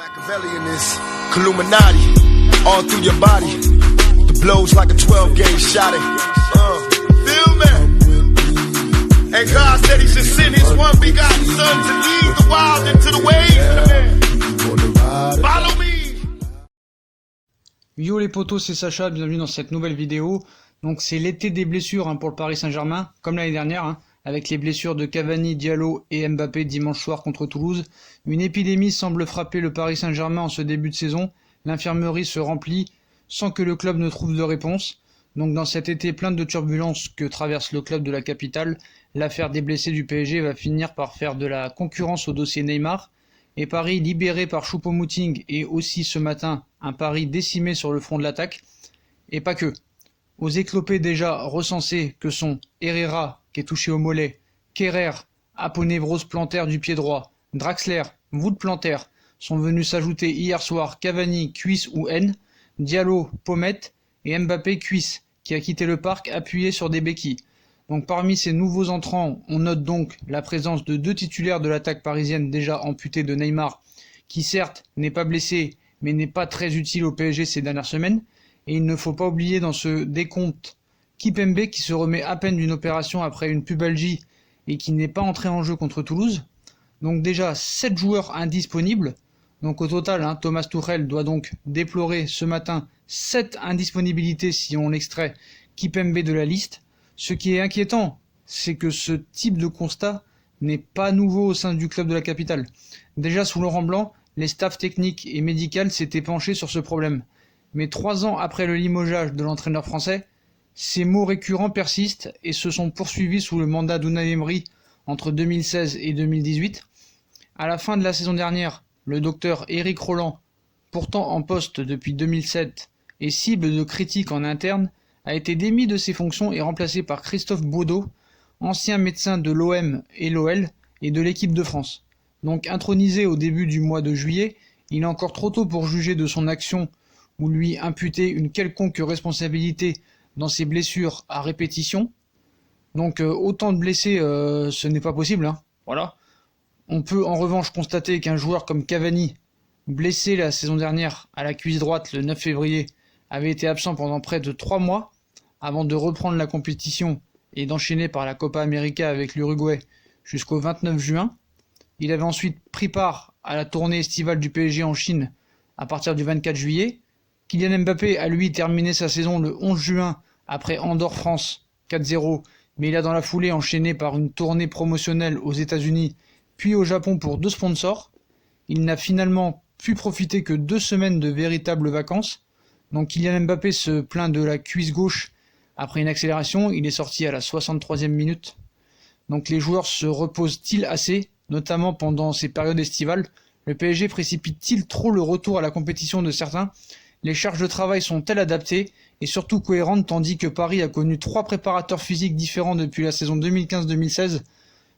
Machiavelli in this Illuminati, all through your body. The blows like a 12-gauge shot. Feel me? And God said He should send His one begotten Son to lead the wild into the ways. Follow me. Yo les potos, c'est Sacha, bienvenue dans cette nouvelle vidéo. Donc c'est l'été des blessures pour le Paris Saint-Germain, comme l'année dernière, avec les blessures de Cavani, Diallo et Mbappé dimanche soir contre Toulouse. Une épidémie semble frapper le Paris Saint-Germain en ce début de saison. L'infirmerie se remplit sans que le club ne trouve de réponse. Donc dans cet été plein de turbulences que traverse le club de la capitale, l'affaire des blessés du PSG va finir par faire de la concurrence au dossier Neymar. Et Paris libéré par Choupo-Moting et aussi ce matin un Paris décimé sur le front de l'attaque. Et pas que. Aux éclopés déjà recensés que sont Herrera qui est touché au mollet, Kerrer, aponévrose plantaire du pied droit, Draxler, voûte plantaire, sont venus s'ajouter hier soir Cavani, cuisse ou haine, Diallo, pommette et Mbappé, cuisse, qui a quitté le parc appuyé sur des béquilles. Donc parmi ces nouveaux entrants, on note donc la présence de deux titulaires de l'attaque parisienne déjà amputés de Neymar, qui certes n'est pas blessé, mais n'est pas très utile au PSG ces dernières semaines. Et il ne faut pas oublier dans ce décompte Kimpembe qui se remet à peine d'une opération après une pubalgie et qui n'est pas entré en jeu contre Toulouse. Donc déjà 7 joueurs indisponibles. Donc au total, Thomas Tuchel doit donc déplorer ce matin 7 indisponibilités si on extrait Kimpembe de la liste. Ce qui est inquiétant, c'est que ce type de constat n'est pas nouveau au sein du club de la capitale. Déjà sous Laurent Blanc, les staffs techniques et médicaux s'étaient penchés sur ce problème. Mais 3 ans après le limogeage de l'entraîneur français, ces mots récurrents persistent et se sont poursuivis sous le mandat d'Unai Emery entre 2016 et 2018. À la fin de la saison dernière, le docteur Éric Roland, pourtant en poste depuis 2007 et cible de critiques en interne, a été démis de ses fonctions et remplacé par Christophe Baudot, ancien médecin de l'OM et l'OL et de l'équipe de France. Donc intronisé au début du mois de juillet, il est encore trop tôt pour juger de son action ou lui imputer une quelconque responsabilité dans ses blessures à répétition. Donc autant de blessés, ce n'est pas possible. Voilà. On peut en revanche constater qu'un joueur comme Cavani, blessé la saison dernière à la cuisse droite le 9 février, avait été absent pendant près de 3 mois avant de reprendre la compétition et d'enchaîner par la Copa América avec l'Uruguay jusqu'au 29 juin. Il avait ensuite pris part à la tournée estivale du PSG en Chine à partir du 24 juillet. Kylian Mbappé a lui terminé sa saison le 11 juin après Andorre-France 4-0, mais il a dans la foulée enchaîné par une tournée promotionnelle aux États-Unis puis au Japon pour 2 sponsors. Il n'a finalement pu profiter que 2 semaines de véritables vacances. Donc Kylian Mbappé se plaint de la cuisse gauche après une accélération, il est sorti à la 63e minute. Donc les joueurs se reposent-ils assez, notamment pendant ces périodes estivales? Le PSG précipite-t-il trop le retour à la compétition de certains? Les charges de travail sont-elles adaptées et surtout cohérentes tandis que Paris a connu 3 préparateurs physiques différents depuis la saison 2015-2016?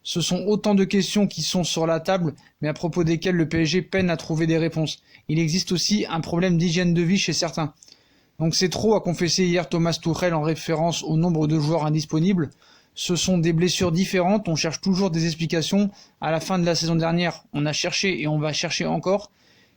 Ce sont autant de questions qui sont sur la table, mais à propos desquelles le PSG peine à trouver des réponses. Il existe aussi un problème d'hygiène de vie chez certains. Donc c'est trop, a confessé hier Thomas Tuchel en référence au nombre de joueurs indisponibles. Ce sont des blessures différentes, on cherche toujours des explications. À la fin de la saison dernière, on a cherché et on va chercher encore.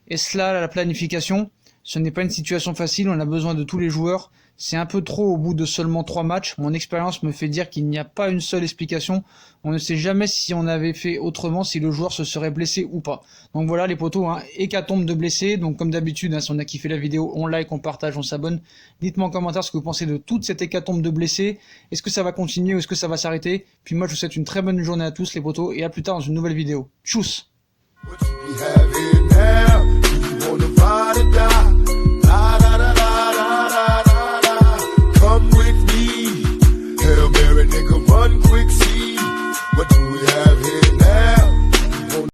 Est-ce là la planification? Ce n'est pas une situation facile, on a besoin de tous les joueurs. C'est un peu trop au bout de seulement 3 matchs. Mon expérience me fait dire qu'il n'y a pas une seule explication. On ne sait jamais si on avait fait autrement, si le joueur se serait blessé ou pas. Donc voilà les potos, hécatombe de blessés. Donc comme d'habitude, si on a kiffé la vidéo, on like, on partage, on s'abonne. Dites-moi en commentaire ce que vous pensez de toute cette hécatombe de blessés. Est-ce que ça va continuer ou est-ce que ça va s'arrêter? Puis moi je vous souhaite une très bonne journée à tous les potos et à plus tard dans une nouvelle vidéo. Tchuss!